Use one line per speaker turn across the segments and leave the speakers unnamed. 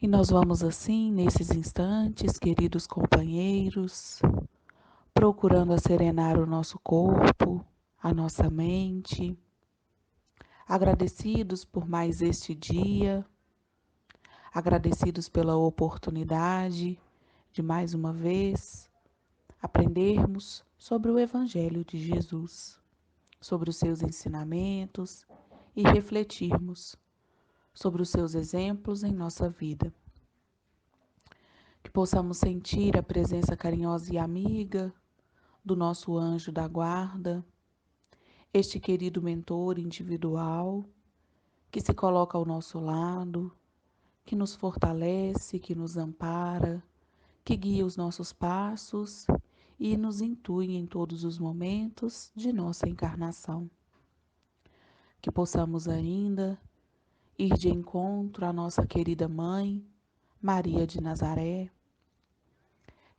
E nós vamos assim, nesses instantes, queridos companheiros, procurando serenar o nosso corpo, a nossa mente, agradecidos por mais este dia, agradecidos pela oportunidade de mais uma vez aprendermos sobre o Evangelho de Jesus, sobre os seus ensinamentos e refletirmos sobre os seus exemplos em nossa vida. Que possamos sentir a presença carinhosa e amiga do nosso anjo da guarda, este querido mentor individual que se coloca ao nosso lado, que nos fortalece, que nos ampara, que guia os nossos passos e nos intui em todos os momentos de nossa encarnação. Que possamos ainda ir de encontro à nossa querida mãe, Maria de Nazaré,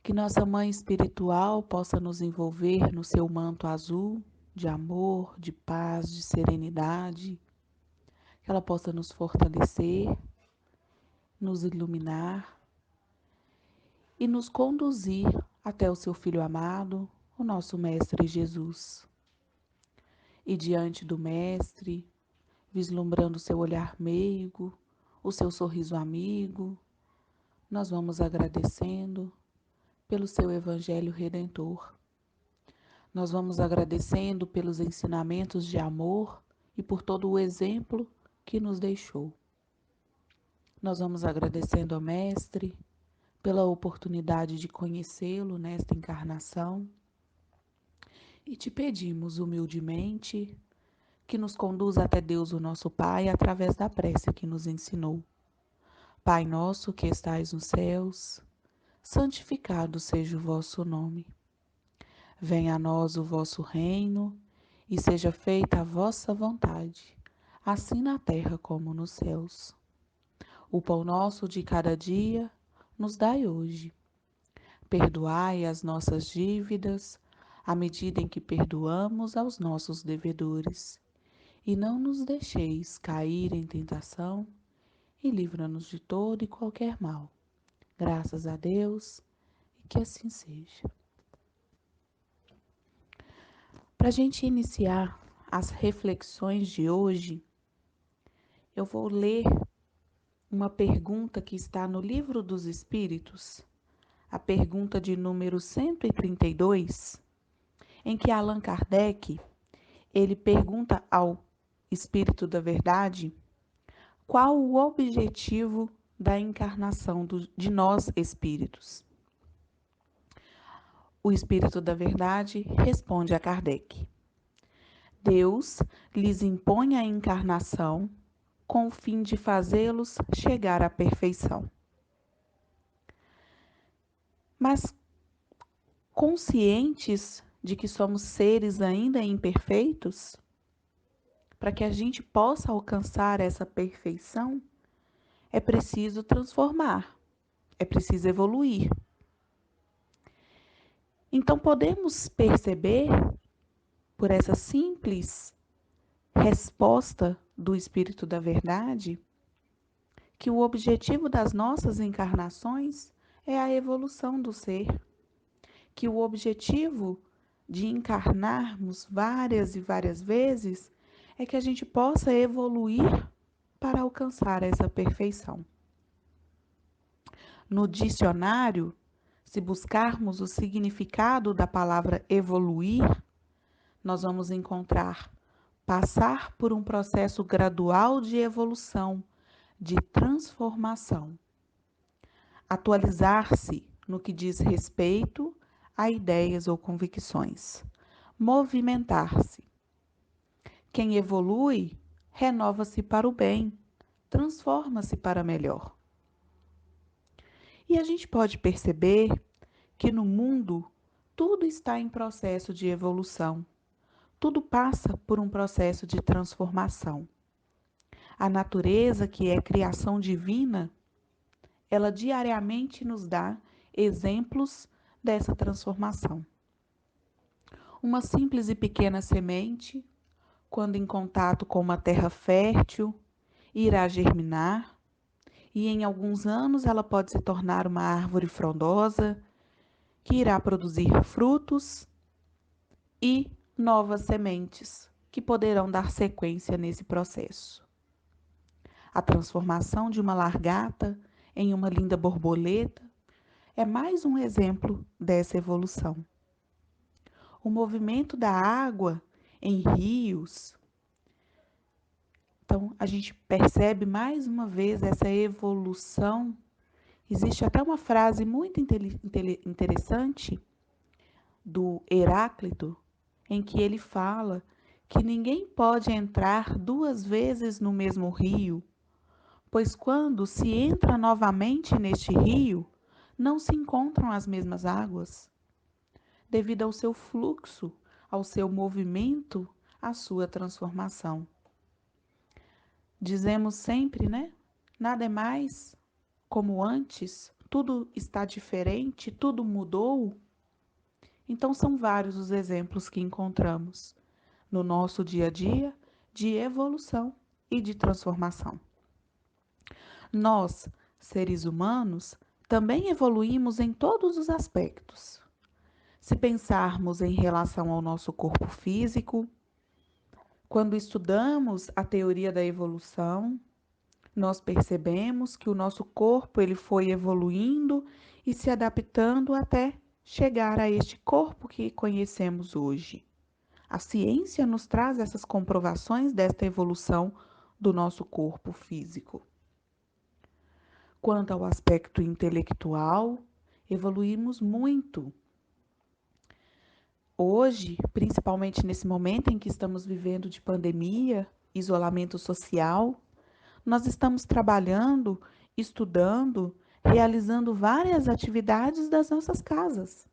que nossa mãe espiritual possa nos envolver no seu manto azul de amor, de paz, de serenidade, que ela possa nos fortalecer, nos iluminar e nos conduzir até o seu Filho amado, o nosso Mestre Jesus. E diante do Mestre, vislumbrando o seu olhar meigo, o seu sorriso amigo, nós vamos agradecendo pelo seu Evangelho Redentor. Nós vamos agradecendo pelos ensinamentos de amor e por todo o exemplo que nos deixou. Nós vamos agradecendo ao Mestre pela oportunidade de conhecê-lo nesta encarnação e te pedimos humildemente que nos conduza até Deus, o nosso Pai, através da prece que nos ensinou. Pai nosso que estais nos céus, santificado seja o vosso nome. Venha a nós o vosso reino e seja feita a vossa vontade, assim na terra como nos céus. O pão nosso de cada dia nos dai hoje. Perdoai as nossas dívidas, à medida em que perdoamos aos nossos devedores. E não nos deixeis cair em tentação, e livra-nos de todo e qualquer mal. Graças a Deus, e que assim seja. Para a gente iniciar as reflexões de hoje, eu vou ler uma pergunta que está no Livro dos Espíritos, a pergunta de número 132, em que Allan Kardec, ele pergunta ao Espírito da Verdade qual o objetivo da encarnação de nós espíritos. O Espírito da Verdade responde a Kardec: Deus lhes impõe a encarnação com o fim de fazê-los chegar à perfeição. Mas conscientes de que somos seres ainda imperfeitos, para que a gente possa alcançar essa perfeição, é preciso transformar, é preciso evoluir. Então podemos perceber, por essa simples resposta do Espírito da Verdade, que o objetivo das nossas encarnações é a evolução do ser, que o objetivo de encarnarmos várias e várias vezes é que a gente possa evoluir para alcançar essa perfeição. No dicionário, se buscarmos o significado da palavra evoluir, nós vamos encontrar passar por um processo gradual de evolução, de transformação. Atualizar-se no que diz respeito a ideias ou convicções. Movimentar-se. Quem evolui, renova-se para o bem, transforma-se para melhor. E a gente pode perceber que no mundo tudo está em processo de evolução. Tudo passa por um processo de transformação. A natureza, que é criação divina, ela diariamente nos dá exemplos dessa transformação. Uma simples e pequena semente, quando em contato com uma terra fértil, irá germinar e em alguns anos ela pode se tornar uma árvore frondosa que irá produzir frutos e novas sementes que poderão dar sequência nesse processo. A transformação de uma largata em uma linda borboleta é mais um exemplo dessa evolução. O movimento da água em rios. Então, a gente percebe mais uma vez essa evolução. Existe até uma frase muito interessante do Heráclito, em que ele fala que ninguém pode entrar duas vezes no mesmo rio, pois quando se entra novamente neste rio, não se encontram as mesmas águas, devido ao seu fluxo, ao seu movimento, à sua transformação. Dizemos sempre, né? Nada é mais como antes, tudo está diferente, tudo mudou. Então, são vários os exemplos que encontramos no nosso dia a dia de evolução e de transformação. Nós, seres humanos, também evoluímos em todos os aspectos. Se pensarmos em relação ao nosso corpo físico, quando estudamos a teoria da evolução, nós percebemos que o nosso corpo ele foi evoluindo e se adaptando até chegar a este corpo que conhecemos hoje. A ciência nos traz essas comprovações desta evolução do nosso corpo físico. Quanto ao aspecto intelectual, evoluímos muito. Hoje, principalmente nesse momento em que estamos vivendo de pandemia, isolamento social, nós estamos trabalhando, estudando, realizando várias atividades das nossas casas,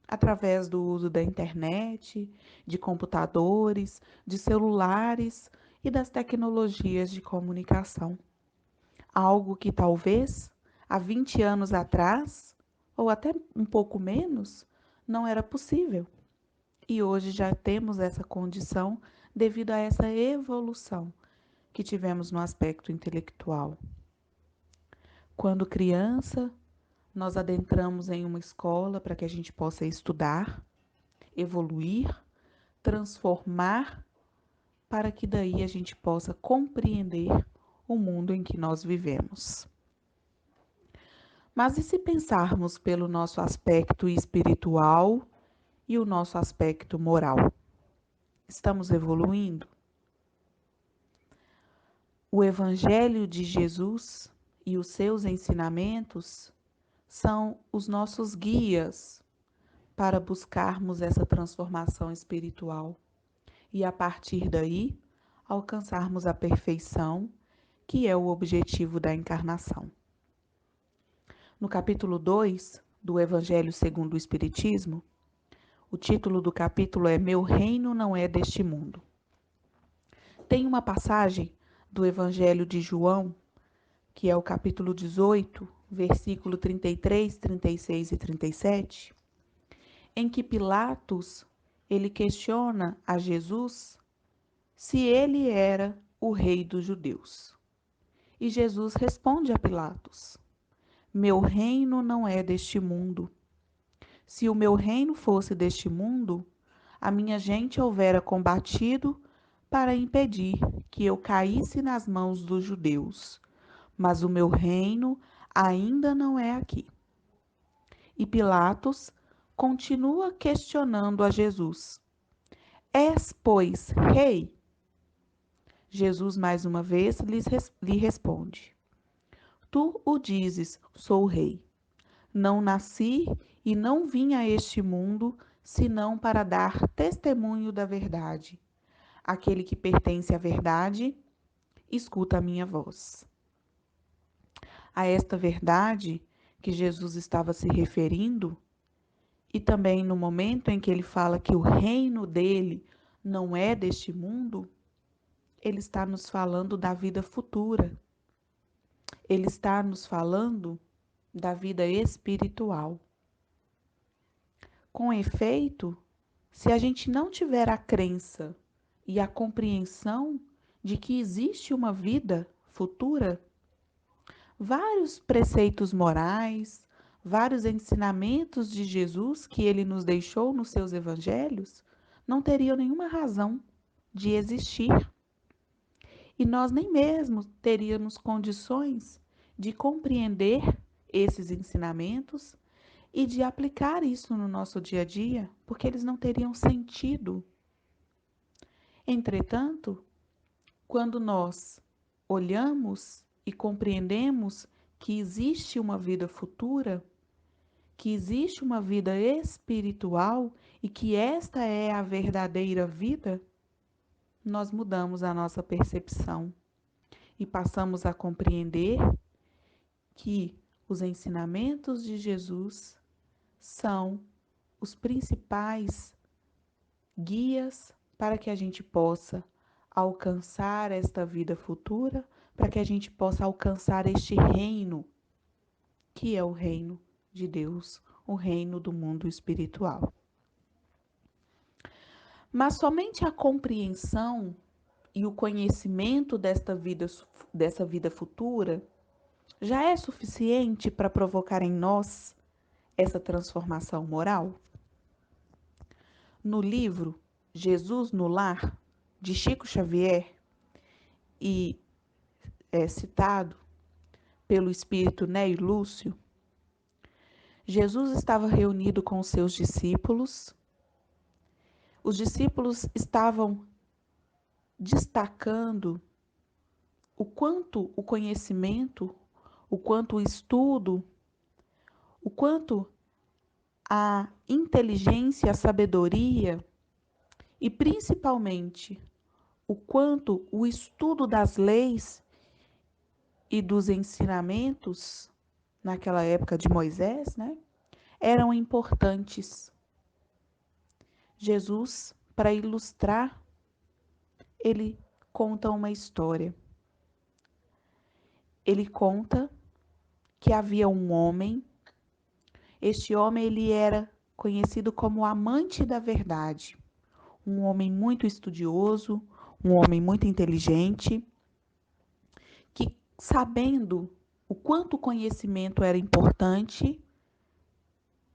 através do uso da internet, de computadores, de celulares e das tecnologias de comunicação. Algo que talvez há 20 anos atrás, ou até um pouco menos, não era possível. E hoje já temos essa condição devido a essa evolução que tivemos no aspecto intelectual. Quando criança, nós adentramos em uma escola para que a gente possa estudar, evoluir, transformar, para que daí a gente possa compreender o mundo em que nós vivemos. Mas e se pensarmos pelo nosso aspecto espiritual e o nosso aspecto moral? Estamos evoluindo? O Evangelho de Jesus e os seus ensinamentos são os nossos guias para buscarmos essa transformação espiritual e, a partir daí, alcançarmos a perfeição, que é o objetivo da encarnação. No capítulo 2 do Evangelho segundo o Espiritismo, o título do capítulo é Meu Reino não é deste mundo. Tem uma passagem do Evangelho de João, que é o capítulo 18, versículo 33, 36 e 37, em que Pilatos ele questiona a Jesus se ele era o rei dos judeus. E Jesus responde a Pilatos: Meu reino não é deste mundo. Se o meu reino fosse deste mundo, a minha gente houvera combatido para impedir que eu caísse nas mãos dos judeus. Mas o meu reino ainda não é aqui. E Pilatos continua questionando a Jesus: És, pois, rei? Jesus mais uma vez lhe responde: Tu o dizes, sou rei. Não nasci e não vim a este mundo senão para dar testemunho da verdade. Aquele que pertence à verdade, escuta a minha voz. A esta verdade que Jesus estava se referindo, e também no momento em que ele fala que o reino dele não é deste mundo, ele está nos falando da vida futura. Ele está nos falando da vida espiritual. Com efeito, se a gente não tiver a crença e a compreensão de que existe uma vida futura, vários preceitos morais, vários ensinamentos de Jesus que ele nos deixou nos seus evangelhos, não teriam nenhuma razão de existir. E nós nem mesmo teríamos condições de compreender esses ensinamentos e de aplicar isso no nosso dia a dia, porque eles não teriam sentido. Entretanto, quando nós olhamos e compreendemos que existe uma vida futura, que existe uma vida espiritual e que esta é a verdadeira vida, nós mudamos a nossa percepção e passamos a compreender que os ensinamentos de Jesus são os principais guias para que a gente possa alcançar esta vida futura, para que a gente possa alcançar este reino, que é o reino de Deus, o reino do mundo espiritual. Mas somente a compreensão e o conhecimento dessa vida futura já é suficiente para provocar em nós essa transformação moral? No livro Jesus no Lar, de Chico Xavier, e é citado pelo espírito Ney Lúcio, Jesus estava reunido com os seus discípulos. Os discípulos estavam destacando o quanto o conhecimento, o quanto o estudo, o quanto a inteligência, a sabedoria e principalmente o quanto o estudo das leis e dos ensinamentos naquela época de Moisés, né, eram importantes. Jesus, para ilustrar, ele conta uma história. Ele conta que havia um homem. Este homem ele era conhecido como amante da verdade, um homem muito estudioso, um homem muito inteligente, que sabendo o quanto o conhecimento era importante,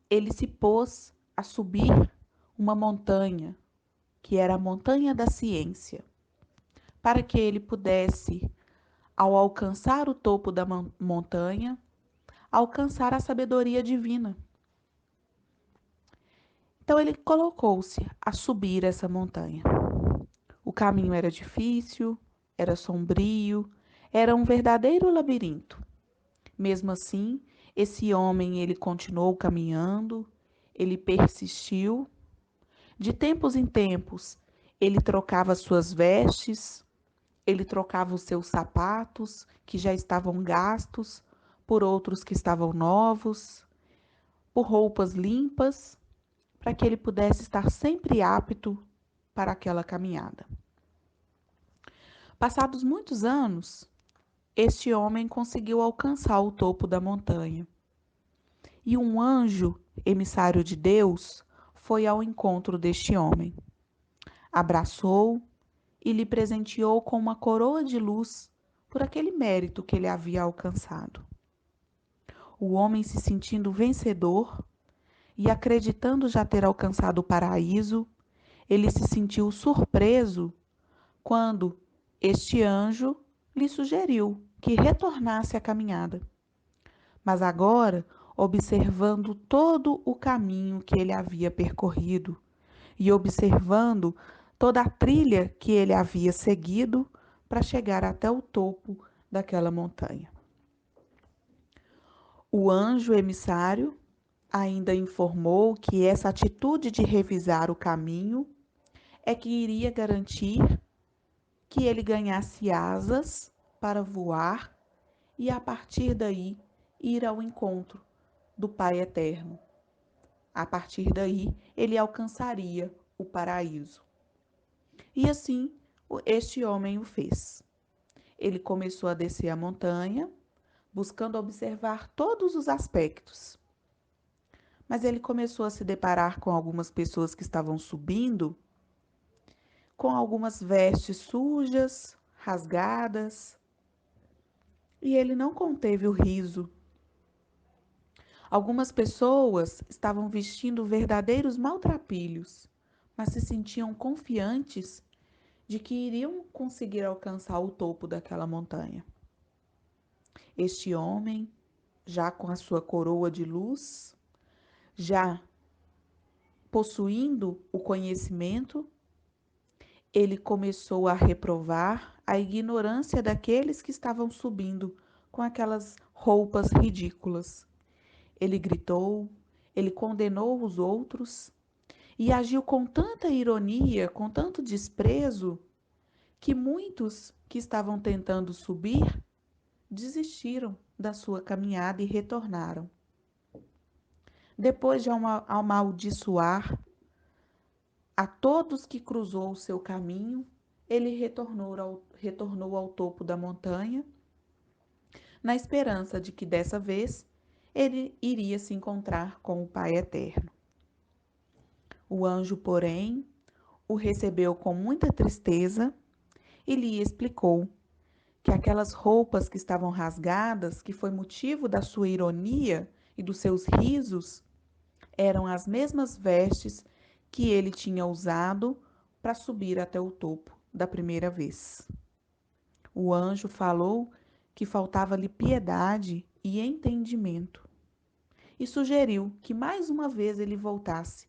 ele se pôs a subir uma montanha, que era a montanha da ciência, para que ele pudesse, ao alcançar o topo da montanha, alcançar a sabedoria divina. Então ele colocou-se a subir essa montanha. O caminho era difícil, era sombrio, era um verdadeiro labirinto. Mesmo assim, esse homem ele continuou caminhando, ele persistiu. De tempos em tempos, ele trocava suas vestes, ele trocava os seus sapatos, que já estavam gastos, por outros que estavam novos, por roupas limpas, para que ele pudesse estar sempre apto para aquela caminhada. Passados muitos anos, este homem conseguiu alcançar o topo da montanha. E um anjo, emissário de Deus, foi ao encontro deste homem. Abraçou e lhe presenteou com uma coroa de luz por aquele mérito que ele havia alcançado. O homem, se sentindo vencedor e acreditando já ter alcançado o paraíso, ele se sentiu surpreso quando este anjo lhe sugeriu que retornasse à caminhada. Mas agora, observando todo o caminho que ele havia percorrido e observando toda a trilha que ele havia seguido para chegar até o topo daquela montanha. O anjo emissário ainda informou que essa atitude de revisar o caminho é que iria garantir que ele ganhasse asas para voar e, a partir daí, ir ao encontro do Pai Eterno. A partir daí, ele alcançaria o paraíso. E assim, este homem o fez. Ele começou a descer a montanha, buscando observar todos os aspectos. Mas ele começou a se deparar com algumas pessoas que estavam subindo, com algumas vestes sujas, rasgadas. e ele não conteve o riso. Algumas pessoas estavam vestindo verdadeiros maltrapilhos, mas se sentiam confiantes de que iriam conseguir alcançar o topo daquela montanha. Este homem, já com a sua coroa de luz, já possuindo o conhecimento, ele começou a reprovar a ignorância daqueles que estavam subindo com aquelas roupas ridículas. Ele gritou, ele condenou os outros e agiu com tanta ironia, com tanto desprezo, que muitos que estavam tentando subir desistiram da sua caminhada e retornaram. Depois de amaldiçoar a todos que cruzou o seu caminho, ele retornou ao topo da montanha, na esperança de que dessa vez ele iria se encontrar com o Pai Eterno. O anjo, porém, o recebeu com muita tristeza e lhe explicou que aquelas roupas que estavam rasgadas, que foi motivo da sua ironia e dos seus risos, eram as mesmas vestes que ele tinha usado para subir até o topo da primeira vez. O anjo falou que faltava-lhe piedade e entendimento e sugeriu que mais uma vez ele voltasse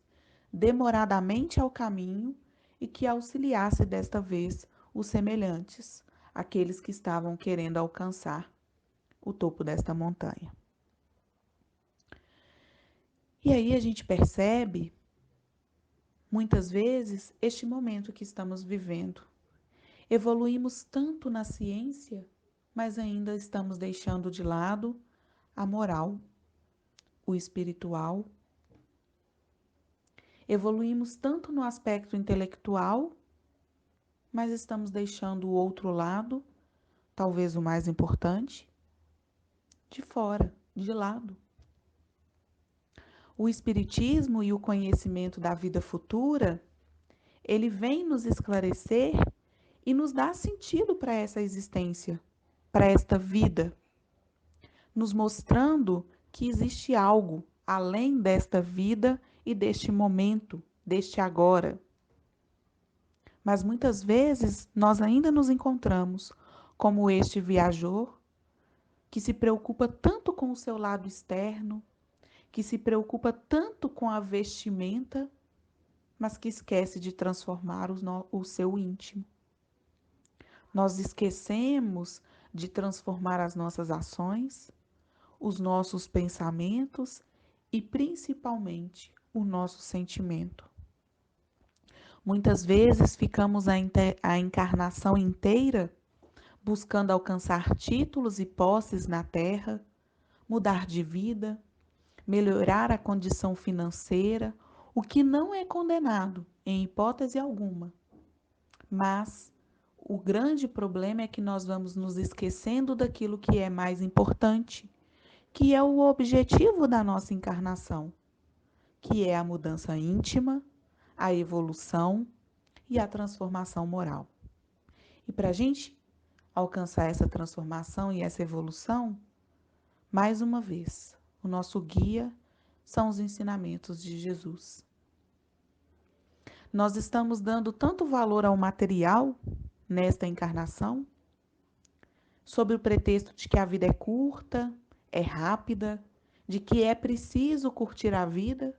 demoradamente ao caminho e que auxiliasse desta vez os semelhantes, aqueles que estavam querendo alcançar o topo desta montanha. E aí a gente percebe, muitas vezes, este momento que estamos vivendo. Evoluímos tanto na ciência, mas ainda estamos deixando de lado a moral, o espiritual. Evoluímos tanto no aspecto intelectual, mas estamos deixando o outro lado, talvez o mais importante, de fora, de lado. O espiritismo e o conhecimento da vida futura, ele vem nos esclarecer e nos dá sentido para essa existência, para esta vida, nos mostrando que existe algo além desta vida e deste momento, deste agora. Mas muitas vezes nós ainda nos encontramos como este viajor que se preocupa tanto com o seu lado externo, que se preocupa tanto com a vestimenta, mas que esquece de transformar o seu íntimo. Nós esquecemos de transformar as nossas ações, os nossos pensamentos e principalmente o nosso sentimento. Muitas vezes ficamos a encarnação inteira buscando alcançar títulos e posses na terra, mudar de vida, melhorar a condição financeira, o que não é condenado em hipótese alguma. Mas o grande problema é que nós vamos nos esquecendo daquilo que é mais importante, que é o objetivo da nossa encarnação, que é a mudança íntima, a evolução e a transformação moral. E para a gente alcançar essa transformação e essa evolução, mais uma vez, o nosso guia são os ensinamentos de Jesus. Nós estamos dando tanto valor ao material nesta encarnação, sob o pretexto de que a vida é curta, é rápida, de que é preciso curtir a vida,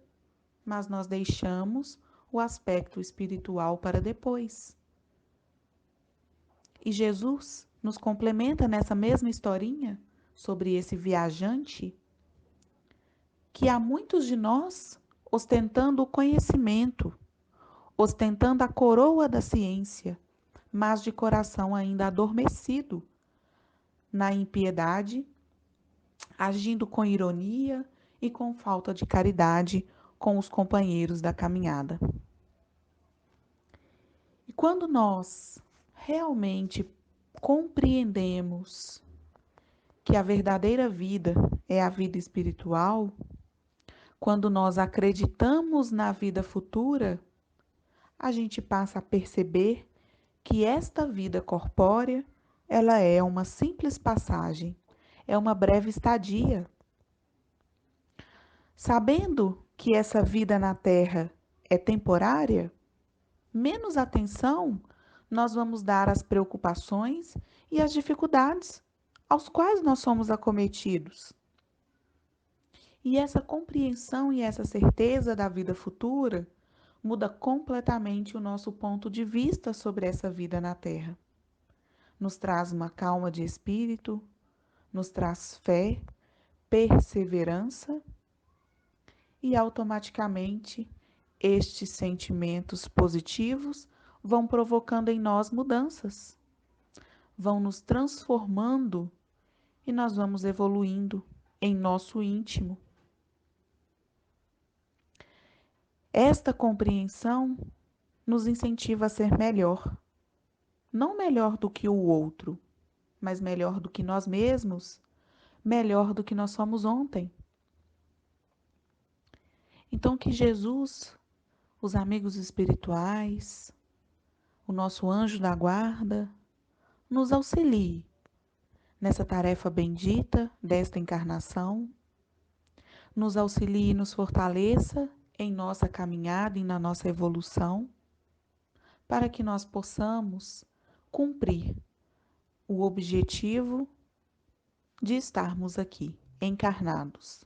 mas nós deixamos o aspecto espiritual para depois. E Jesus nos complementa nessa mesma historinha sobre esse viajante que há muitos de nós ostentando o conhecimento, ostentando a coroa da ciência, mas de coração ainda adormecido na impiedade, agindo com ironia e com falta de caridade com os companheiros da caminhada. E quando nós realmente compreendemos que a verdadeira vida é a vida espiritual, quando nós acreditamos na vida futura, a gente passa a perceber que esta vida corpórea, ela é uma simples passagem, é uma breve estadia. Sabendo que essa vida na Terra é temporária, menos atenção nós vamos dar às preocupações e às dificuldades aos quais nós somos acometidos. E essa compreensão e essa certeza da vida futura muda completamente o nosso ponto de vista sobre essa vida na Terra. Nos traz uma calma de espírito, nos traz fé, perseverança e automaticamente estes sentimentos positivos vão provocando em nós mudanças, vão nos transformando e nós vamos evoluindo em nosso íntimo. Esta compreensão nos incentiva a ser melhor, não melhor do que o outro, mas melhor do que nós mesmos, melhor do que nós somos ontem. Então, que Jesus, os amigos espirituais, o nosso anjo da guarda, nos auxilie nessa tarefa bendita desta encarnação, nos auxilie e nos fortaleça em nossa caminhada e na nossa evolução, para que nós possamos cumprir o objetivo de estarmos aqui, encarnados.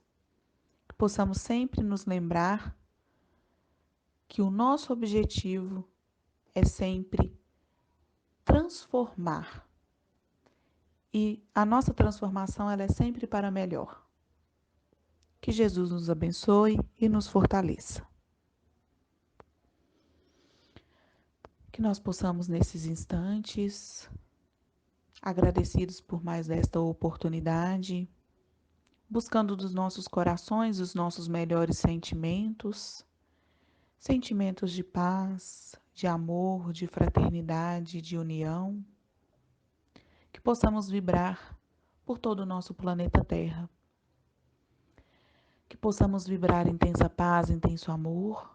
Que possamos sempre nos lembrar que o nosso objetivo é sempre transformar. E a nossa transformação ela é sempre para melhor. Que Jesus nos abençoe e nos fortaleça. Que nós possamos, nesses instantes, agradecidos por mais esta oportunidade, buscando dos nossos corações os nossos melhores sentimentos, sentimentos de paz, de amor, de fraternidade, de união, que possamos vibrar por todo o nosso planeta Terra, que possamos vibrar intensa paz, intenso amor,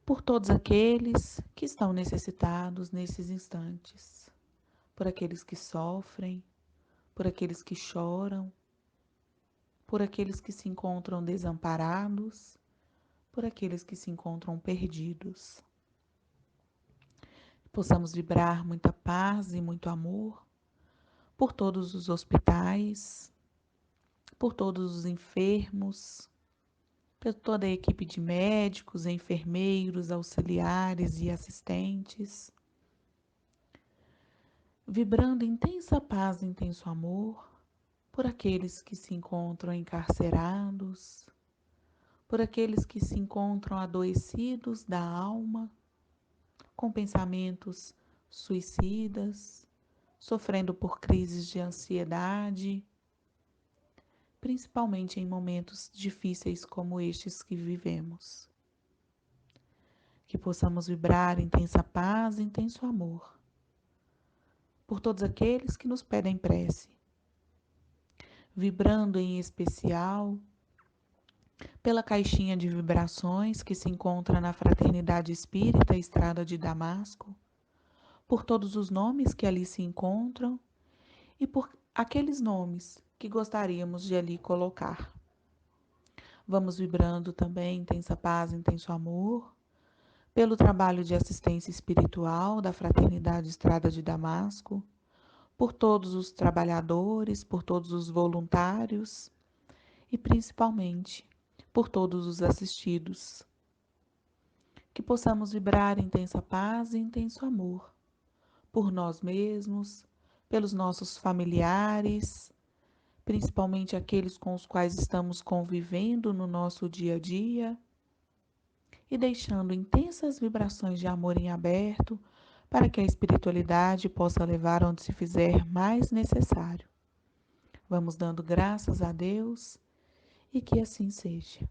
por todos aqueles que estão necessitados nesses instantes, por aqueles que sofrem, por aqueles que choram, por aqueles que se encontram desamparados, por aqueles que se encontram perdidos. Possamos vibrar muita paz e muito amor por todos os hospitais, por todos os enfermos, por toda a equipe de médicos, enfermeiros, auxiliares e assistentes, vibrando intensa paz e intenso amor por aqueles que se encontram encarcerados, por aqueles que se encontram adoecidos da alma, com pensamentos suicidas, sofrendo por crises de ansiedade, principalmente em momentos difíceis como estes que vivemos. Que possamos vibrar intensa paz e intenso amor por todos aqueles que nos pedem prece, vibrando em especial pela caixinha de vibrações que se encontra na Fraternidade Espírita Estrada de Damasco, por todos os nomes que ali se encontram e por aqueles nomes que gostaríamos de ali colocar. Vamos vibrando também intensa paz, intenso amor, pelo trabalho de assistência espiritual da Fraternidade Estrada de Damasco, por todos os trabalhadores, por todos os voluntários e principalmente por todos os assistidos. Que possamos vibrar intensa paz e intenso amor por nós mesmos, pelos nossos familiares, principalmente aqueles com os quais estamos convivendo no nosso dia a dia, e deixando intensas vibrações de amor em aberto para que a espiritualidade possa levar onde se fizer mais necessário. Vamos dando graças a Deus e que assim seja.